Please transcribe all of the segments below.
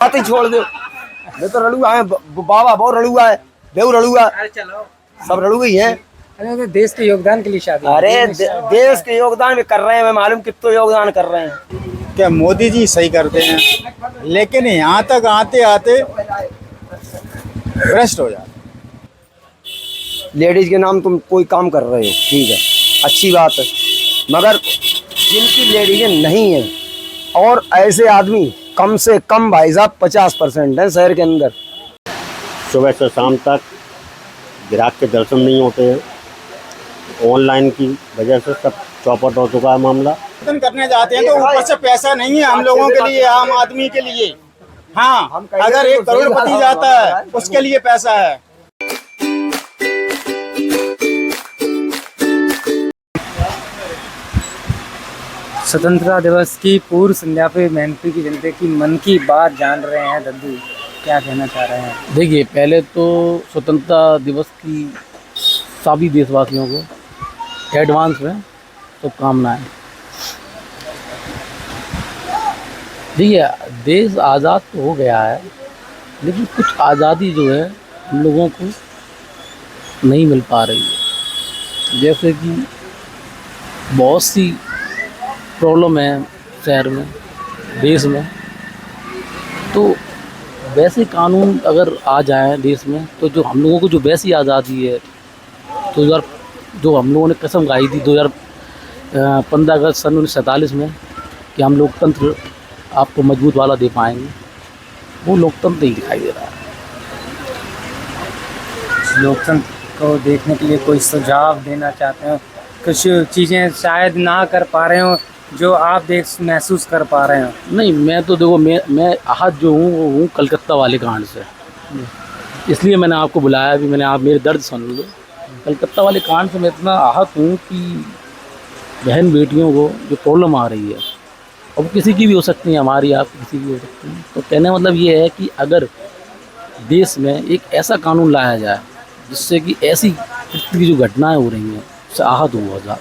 बात ही छोड़ दो। मैं तो रड़ुआ है, बाबा बहुत रड़ुआ है, बेहू रड़ुआ, सब रड़ुआ ही है। अरे तो देश के योगदान के लिए शादी। अरे देश के योगदान भी कर रहे हैं, मैं मालूम कितना योगदान कर रहे हैं। क्या मोदी जी सही करते हैं, लेकिन यहाँ तक आते आते भ्रष्ट हो जाते। लेडीज के नाम तुम कोई काम कर रहे हो, ठीक है, अच्छी बात है, मगर जिनकी लेडीजें नहीं है और ऐसे आदमी कम से कम भाई साहब 50% है शहर के अंदर। सुबह से शाम तक ग्राहक के दर्शन नहीं होते हैं। ऑनलाइन की वजह से सब चौपट हो चुका है मामला। करने जाते हैं तो ऊपर से पैसा नहीं है हम लोगों के लिए, आम आदमी के लिए। हाँ, अगर 1 करोड़पति जाता है उसके लिए पैसा है। स्वतंत्रता दिवस की पूर्व संध्या पे मैनपुरी की जनता की मन की बात जान रहे हैं। दद्दू क्या कहना चाह रहे हैं? देखिए, पहले तो स्वतंत्रता दिवस की सभी देशवासियों को एडवांस में शुभकामनाएं। देखिए, देश आज़ाद तो हो गया है, लेकिन कुछ आज़ादी जो है हम लोगों को नहीं मिल पा रही है। जैसे कि बहुत सी प्रॉब्लम है शहर में, देश में, तो वैसे कानून अगर आ जाए देश में तो जो हम लोगों को जो वैसी आज़ादी है 2000 जो हम लोगों ने कसम खाई थी 2015 अगस्त सन 1947 में कि हम लोकतंत्र आपको मजबूत वाला दे पाएंगे, वो लोकतंत्र नहीं दिखाई दे रहा है। लोकतंत्र को देखने के लिए कोई सुझाव देना चाहते हैं? कुछ चीज़ें शायद ना कर पा रहे हो जो आप देख महसूस कर पा रहे हो? नहीं, मैं तो देखो, मैं आहत जो हूँ वो हूँ कलकत्ता वाले कांड से, इसलिए मैंने आपको बुलाया। भी मैंने आप मेरे दर्द सुन लो। कलकत्ता वाले कांड से मैं इतना आहत हूँ कि बहन बेटियों को जो प्रॉब्लम आ रही है, अब किसी की भी हो सकती है, हमारी आप किसी की हो सकती है। तो कहने का मतलब ये है कि अगर देश में एक ऐसा कानून लाया जाए जिससे कि ऐसी की जो घटनाएँ हो रही हैं उससे आहत हुआ ज़्यादा।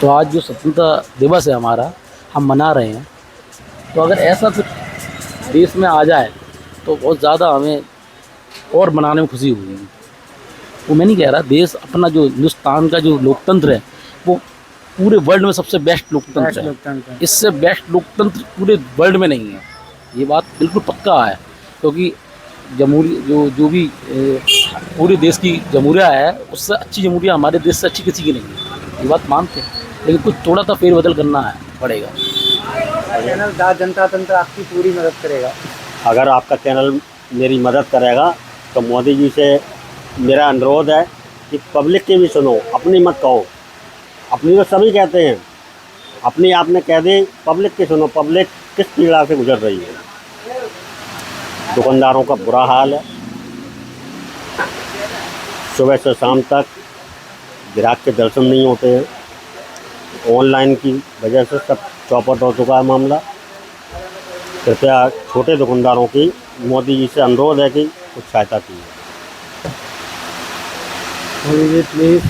तो आज जो स्वतंत्रता दिवस है हमारा, हम मना रहे हैं, तो अगर ऐसा कुछ देश में आ जाए तो बहुत ज़्यादा हमें और मनाने में खुशी होगी। वो मैं नहीं कह रहा, देश अपना जो हिंदुस्तान का जो लोकतंत्र है वो पूरे वर्ल्ड में सबसे बेस्ट लोकतंत्र है। इससे बेस्ट लोकतंत्र पूरे वर्ल्ड में नहीं है, ये बात बिल्कुल पक्का है। क्योंकि जमहूरी जो भी पूरे देश की जमहूरियत है उससे अच्छी जमहूरियत हमारे देश से अच्छी किसी की नहीं है, ये बात मानते हैं, लेकिन कुछ थोड़ा सा फेरबदल करना है पड़ेगा। चैनल जनता तंत्र आपकी पूरी मदद करेगा। अगर आपका चैनल मेरी मदद करेगा तो मोदी जी से मेरा अनुरोध है कि पब्लिक की भी सुनो, अपनी मत कहो। अपनी तो सभी कहते हैं, अपनी आपने कह दी, पब्लिक की सुनो। पब्लिक किस पीड़ा से गुजर रही है, दुकानदारों का बुरा हाल है। सुबह से शाम तक ग्राहक के दर्शन नहीं होते हैं। ऑनलाइन की वजह से सब चौपट हो चुका है मामला। कृपया छोटे दुकानदारों की मोदी जी से अनुरोध है कि कुछ सहायता कीजिए। प्लीज़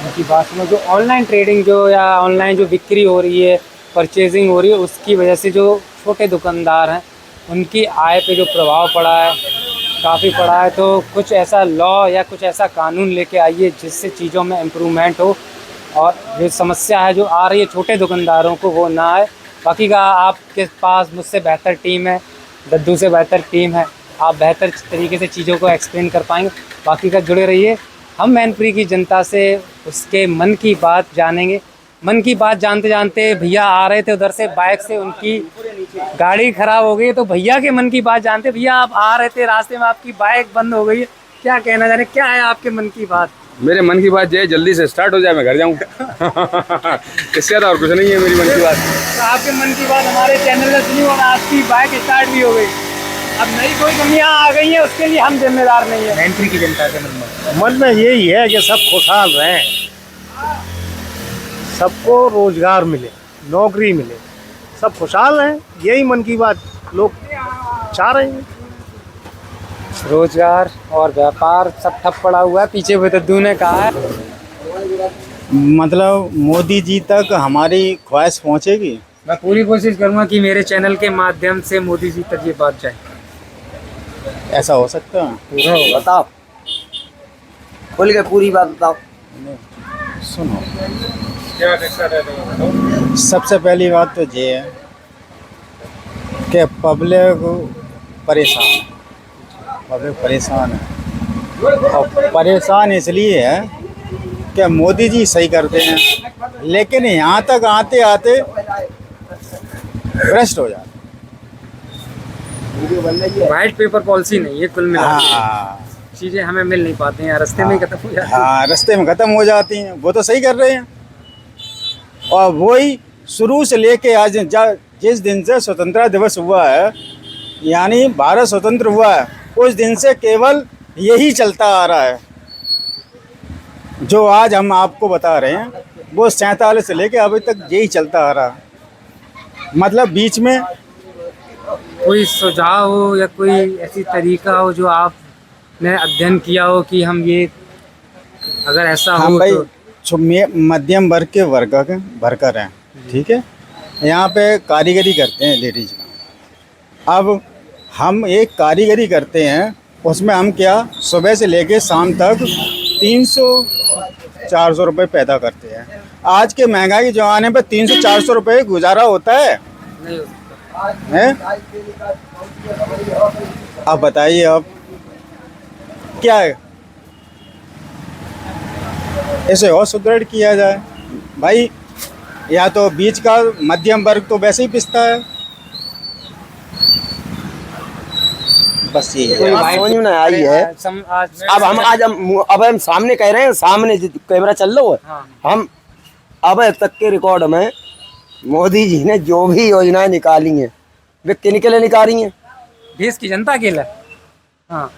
उनकी बात सुनो। जो ऑनलाइन ट्रेडिंग जो या ऑनलाइन जो बिक्री हो रही है, परचेजिंग हो रही है, उसकी वजह से जो छोटे दुकानदार हैं उनकी आय पे जो प्रभाव पड़ा है, काफ़ी पड़ा है। तो कुछ ऐसा लॉ या कुछ ऐसा कानून लेके आइए जिससे चीज़ों में इम्प्रूवमेंट हो और जो समस्या है जो आ रही है छोटे दुकानदारों को वो ना आए। बाकी का आपके पास मुझसे बेहतर टीम है, दद्दू से बेहतर टीम है, आप बेहतर तरीके से चीज़ों को एक्सप्लेन कर पाएंगे। बाकी का जुड़े रहिए, हम मैनपुरी की जनता से उसके मन की बात जानेंगे। मन की बात जानते जानते भैया आ रहे थे उधर से बाइक से, उनकी गाड़ी खराब हो गई, तो भैया के मन की बात जानते। भैया आप आ रहे थे, रास्ते में आपकी बाइक बंद हो गई है, क्या कहना चाह रहे, क्या है आपके मन की बात? मेरे मन की बात ये है जल्दी से स्टार्ट हो जाए, मैं घर जाऊँ। इससे ज़्यादा और कुछ नहीं है मेरी मन की बात। तो आपके मन की बात हमारे चैनल में सुनी और आपकी बाइक स्टार्ट भी हो गई। अब नई कोई कमियाँ आ गई हैं, उसके लिए हम जिम्मेदार नहीं है। मैनपुरी की जनता के मन में यही है कि सब खुशहाल रहें, सबको रोजगार मिले, नौकरी मिले, सब खुशहाल हैं, यही मन की बात लोग चाह रहे हैं। रोजगार और व्यापार सब ठप पड़ा हुआ है, पीछे दद्दू ने कहा है। मतलब मोदी जी तक हमारी ख्वाहिश पहुँचेगी मैं पूरी कोशिश करूंगा कि मेरे चैनल के माध्यम से मोदी जी तक ये बात जाए। ऐसा हो सकता है? पूरा होगा। बताओ, खुल के पूरी बात बताओ। सुनो, सबसे पहली बात तो ये है कि पब्लिक परेशान है और परेशान इसलिए है कि मोदी जी सही करते हैं, लेकिन यहाँ तक आते आते भ्रष्ट हो जाते वाइट पेपर पॉलिसी नहीं है कुल हैं। मिला के। हाँ चीजें हमें मिल नहीं पाती हैं, रास्ते में ही खत्म हो जाती हैं। हाँ, रास्ते में ख़त्म हो जाती हैं। वो तो सही कर रहे हैं और वही शुरू से लेके आज जिस दिन से स्वतंत्रता दिवस हुआ है, यानी भारत स्वतंत्र हुआ है, उस दिन से केवल यही चलता आ रहा है। जो आज हम आपको बता रहे हैं वो 47 से लेके अभी तक यही चलता आ रहा है। मतलब बीच में कोई सुझाव हो या कोई ऐसी तरीका हो जो आपने अध्ययन किया हो कि हम ये अगर ऐसा हम हो भाई तो मध्यम वर्ग के वर्कर हैं, ठीक है। यहाँ पे कारीगरी करते हैं लेडीज का। अब हम एक कारीगरी करते हैं, उसमें हम क्या सुबह से लेके शाम तक 300-400 रुपये पैदा करते हैं। आज के महंगाई के ज़माने पर 300-400 रुपये गुजारा होता है? नहीं हो सकता। हैं? आप बताइए, अब क्या है? इसे और सुदृढ़ किया जाए भाई। या तो बीच का मध्यम वर्ग तो वैसे ही पिसता है। बस ये है। कोई बात समझ में नहीं आई है। अब हम सामने कह रहे हैं, सामने कैमरा चल रहा है। हाँ। हम अब तक के रिकॉर्ड में मोदी जी ने जो भी योजनाएं निकाली हैं वे किनके लिए निकाली हैं? देश की जनता के लिए। हाँ।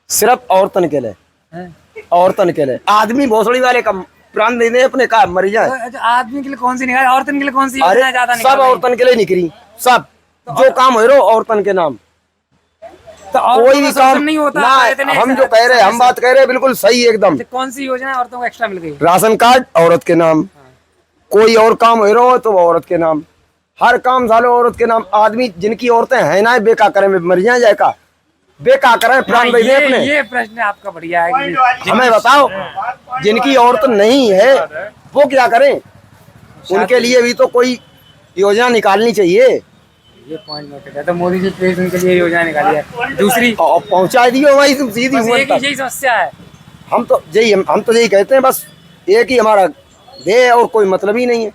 सिर्फ औरतन के लिए, हैं? औरतन के लिए। आदमी भोसड़ी वाले का प्राण दे दे अपने का मर जाए। तो आदमी के लिए कौन सी निकाली, औरतन के लिए कौन सी अरे योजना ज्यादा सब निकाली? औरतन के लिए निकली, सब जो काम हो रहा औरतन के नाम। तो औरतों कोई का भी शोषण काम नहीं होता ना, इतने हम जो कह रहे हैं, हम बात कह रहे हैं बिल्कुल सही एकदम। तो कौन सी योजना औरतों को एक्स्ट्रा मिल गई? राशन कार्ड औरत के नाम, कोई और काम हो रहा हो तो वो औरत के नाम, हर काम सालो औरत के नाम। आदमी जिनकी औरतें हैं ना बेका करें मर जाए का बेका करें प्राण दे दे अपने। ये प्रश्न आपका बढ़िया है कि हमें बताओ, जिनकी औरत नहीं है वो क्या करें? उनके लिए भी तो कोई योजना निकालनी चाहिए। ये पॉइंट नोटेड है। तो मोदी जी प्लीज उनके लिए योजना निकाली है। दूसरी और पहुंचा दियो भाई तुम सीधी बस उम्र एक तक। यही समस्या है। हम तो यही कहते हैं, बस एक ही हमारा दे और कोई मतलब ही नहीं है।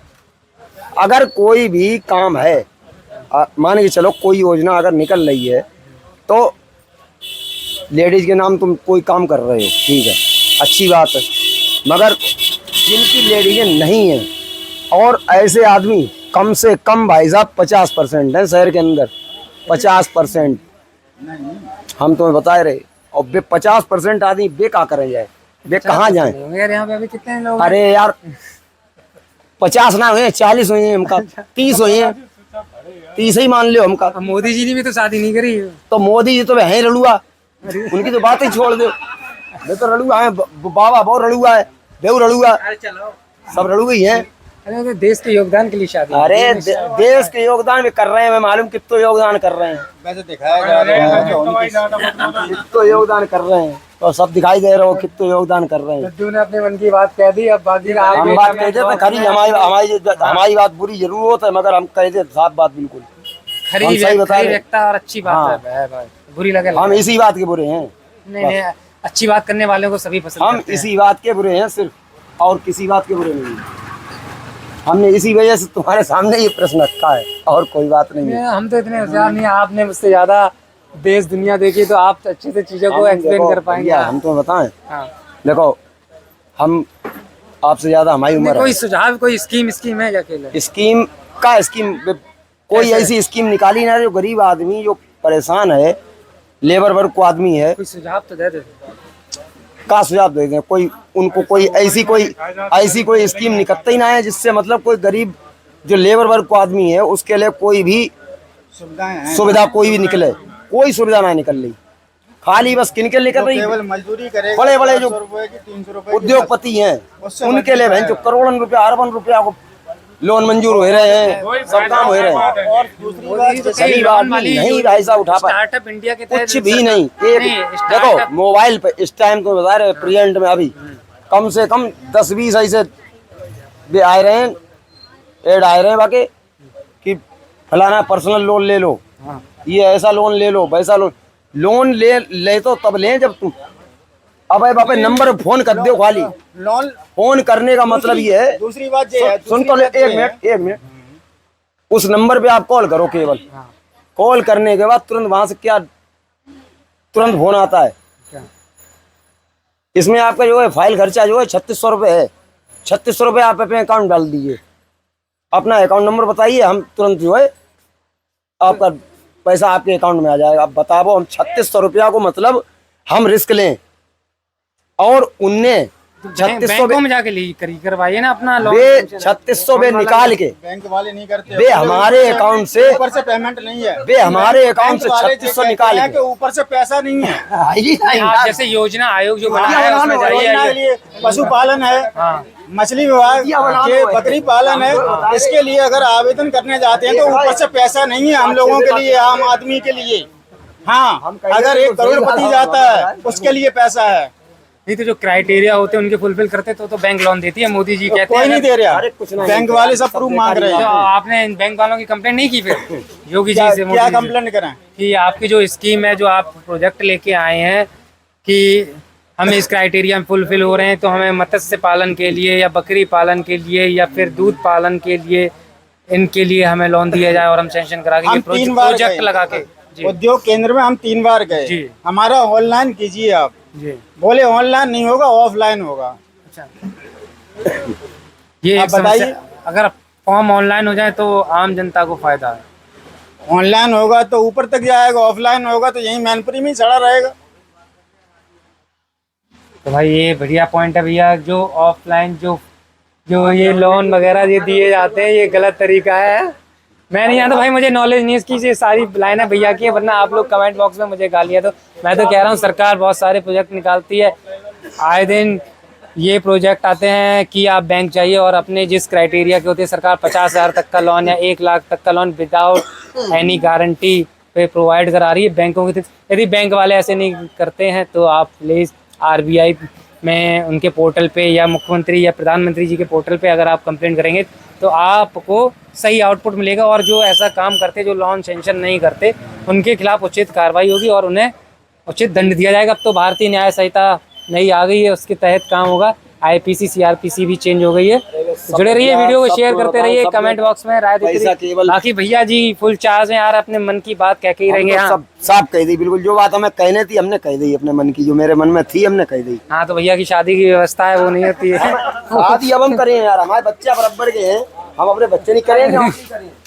अगर कोई भी काम है, मान के चलो कोई योजना अगर निकल रही है तो लेडीज के नाम तुम कोई काम कर रहे हो, ठीक है, अच्छी बात है। मगर जिनकी लेडीजें नहीं हैं और ऐसे आदमी कम से कम भाई साहब 50% है शहर के अंदर, 50%। हम तुम्हें बता रहे, और 50% आदमी बेका करें जाए, वे कहाँ जाएं? यार यहाँ पे अभी कितने लोग? अरे यार 50 ना हुए, 40 हुए हैं हमका, 30 हुए हैं, 30 ही मान लो हमका। अब मोदी जी ने भी तो शादी नहीं करी। तो मोदी जी तो वे हैं रड़ुआ, उनकी तो बात ही छोड़ दो। वे तो रड़ुआ है, बाबा बहुत रड़ुआ है, बेऊ रड़ुआ, सब रड़ुआ ही हैं। अरे तो देश के योगदान के लिए शादी। अरे देश के योगदान में कर रहे हैं, मैं मालूम कितना योगदान कर रहे हैं, वैसे दिखाया जा रहा है कितना योगदान कर रहे हैं, तो सब दिखाई दे रहे हो कितना योगदान कर रहे हैं। लड्डू ने अपने मन की बात कह दी, अब बाकी का हम बात कहते तो खरी, हमारी बात बुरी जरूर होता है, मगर हम कहते साफ बात बिल्कुल खरी हम सही बता रहे। व्यक्ता और अच्छी बात हाँ। है भाई। बुरी लगे हम इसी बात के बुरे हैं। नहीं, अच्छी बात करने वालों को सभी पसंद हम करते हैं। इसी बात के बुरे हैं सिर्फ, और किसी बात के बुरे नहीं हैं। हमने इसी वजह से तुम्हारे सामने ये प्रश्न रखा है, और कोई बात नहीं है। हम तो इतने होशियार नहीं, आपने मुझसे ज्यादा देश दुनिया देखी, तो आप अच्छे से चीजों को एक्सप्लेन कर पाएंगे। हम तुम्हें बताएं, हाँ। देखो हम आपसे ज्यादा हमारी उम्र कोई है। सुझाव, कोई स्कीम है क्या अकेले? स्कीम कोई ऐसी स्कीम निकाली ना जो गरीब आदमी जो परेशान है, लेबर वर्ग को आदमी है, कोई सुझाव तो दे दे। का सुझाव दे दें। कोई उनको कोई ऐसी कोई स्कीम निकलता ही ना है जिससे मतलब कोई गरीब जो लेबर वर्ग को आदमी है उसके लिए कोई भी सुविधा कोई भी निकले, कोई सुविधा ना निकल रही। खाली बस किनके निकल रही? केवल मजदूरी करेगा, बड़े बड़े जो 300 रुपए की उद्योगपति हैं उनके लिए जो करोड़ों रुपया अरबों रुपया को लोन मंजूर हो रहे हैं, सब काम हो रहे हैं। और दूसरी बात सभी लोन बात नहीं भाई साहब उठा पाए, स्टार्टअप इंडिया के तहत कुछ भी नहीं। एक देखो मोबाइल पे इस टाइम तो बता रहे प्रेजेंट में अभी कम से कम 10-20 ऐसे भी आए रहे हैं, ऐड आए रहे हैं बाकी कि फलाना पर्सनल लोन ले लो, ये ऐसा लोन ले लो, वैसा लोन ले तो तब लें जब तुम अब बापे नंबर फोन कर दो खाली। लोन फोन करने का मतलब ये है, दूसरी बात ये है, सुन तो ले, एक मिनट उस नंबर पे आप कॉल करो केवल, कॉल करने के बाद तुरंत वहां से क्या तुरंत फोन आता है। इसमें आपका जो है फाइल खर्चा जो है 3600 रुपये है। 3600 रुपये आप अपने अकाउंट डाल दीजिए, अपना अकाउंट नंबर बताइए, हम तुरंत जो है आपका पैसा आपके अकाउंट में आ जाएगा। आप बताओ हम 3600 रुपया को मतलब हम रिस्क लें और उनने 3600 बैंकों में जाके करवाइए ना अपना लोन। वे 3600 बे निकाल के बैंक वाले नहीं करते, वे हमारे अकाउंट से ऊपर से पेमेंट नहीं है, वे हमारे अकाउंट से बैंक वाले 3600 कहते निकाल हैं के कि ऊपर से पैसा नहीं है। आप जैसे योजना आयोग जो बनाया है उसमें योजना के जाइए। लिए पशुपालन है, मछली विभाग के बकरी पालन है, इसके लिए अगर आवेदन करने जाते हैं तो ऊपर से पैसा नहीं है हम लोगों के लिए, आम आदमी के लिए। हाँ, अगर एक करोड़पति जाता है उसके लिए पैसा है। नहीं तो जो क्राइटेरिया होते हैं उनके फुलफिल करते तो बैंक लोन देती है। मोदी जी कहते कोई हैं नहीं दे रहा, बैंक वाले सब प्रूफ मांग रहे तो हैं। आपने इन बैंक वालों की कंप्लेंट नहीं की फिर योगी जी से? क्या कंप्लेंट करें कि आपकी जो स्कीम है, जो आप प्रोजेक्ट लेके आए हैं कि हम इस क्राइटेरिया में फुलफिल हो रहे हैं तो हमें मत्स्य पालन के लिए या बकरी पालन के लिए या फिर दूध पालन के लिए इनके लिए हमें लोन दिया जाए और हम सैंक्शन करा के हम 3 बार प्रोजेक्ट लगा के उद्योग केंद्र में हम 3 बार गए। जी। हमारा ऑनलाइन कीजिए आप, जी। बोले ऑनलाइन नहीं होगा, ऑफलाइन होगा। अच्छा, ये आप एक समस्या- बताइए। अगर फॉर्म ऑनलाइन हो जाए तो आम जनता को फायदा है। ऑनलाइन होगा तो ऊपर तक जाएगा, ऑफलाइन होगा तो यही मैनपुरी में ही चढ़ा रहेगा। तो भाई ये बढ़िया पॉइंट है भैया, जो ऑफलाइन जो ये लोन वगैरह ये दिए जाते हैं ये गलत तरीका है। मैं नहीं जानता भाई, मुझे नॉलेज नहीं है इसकी, ये सारी लाइनें भैया की है, वरना आप लोग कमेंट बॉक्स में मुझे गालियाँ तो मैं तो कह रहा हूँ सरकार बहुत सारे प्रोजेक्ट निकालती है, आए दिन ये प्रोजेक्ट आते हैं कि आप बैंक चाहिए और अपने जिस क्राइटेरिया के होते हैं सरकार 50,000 तक का लोन या 1 लाख तक का लोन विदाउट एनी गारंटी पे प्रोवाइड करा रही है बैंकों की। यदि बैंक वाले ऐसे नहीं करते हैं तो आप प्लीज़ RBI में उनके पोर्टल पे या मुख्यमंत्री या प्रधानमंत्री जी के पोर्टल पे अगर आप कंप्लेंट करेंगे तो आपको सही आउटपुट मिलेगा, और जो ऐसा काम करते जो लोन सेंक्शन नहीं करते उनके खिलाफ उचित कार्रवाई होगी और उन्हें उचित दंड दिया जाएगा। अब तो भारतीय न्याय संहिता नई आ गई है, उसके तहत काम होगा। IPC CRPC भी चेंज हो गई है। जुड़े रहिए, वीडियो को शेयर करते रहिए, कमेंट बॉक्स में राय देते रहिए। बाकी भैया जी फुल चार्ज में यार अपने मन की बात कह के ही रहेंगे। हाँ, सब साफ कह दी, बिल्कुल जो बात हमें कहने थी हमने कह दी, अपने मन की जो मेरे मन में थी हमने कह दी। हाँ, तो भैया की शादी की व्यवस्था है वो नहीं होती है। शादी अब हम करें यार, हमारे बच्चे बराबर के हैं, हम अपने बच्चे नहीं करेंगे, हम नहीं करेंगे।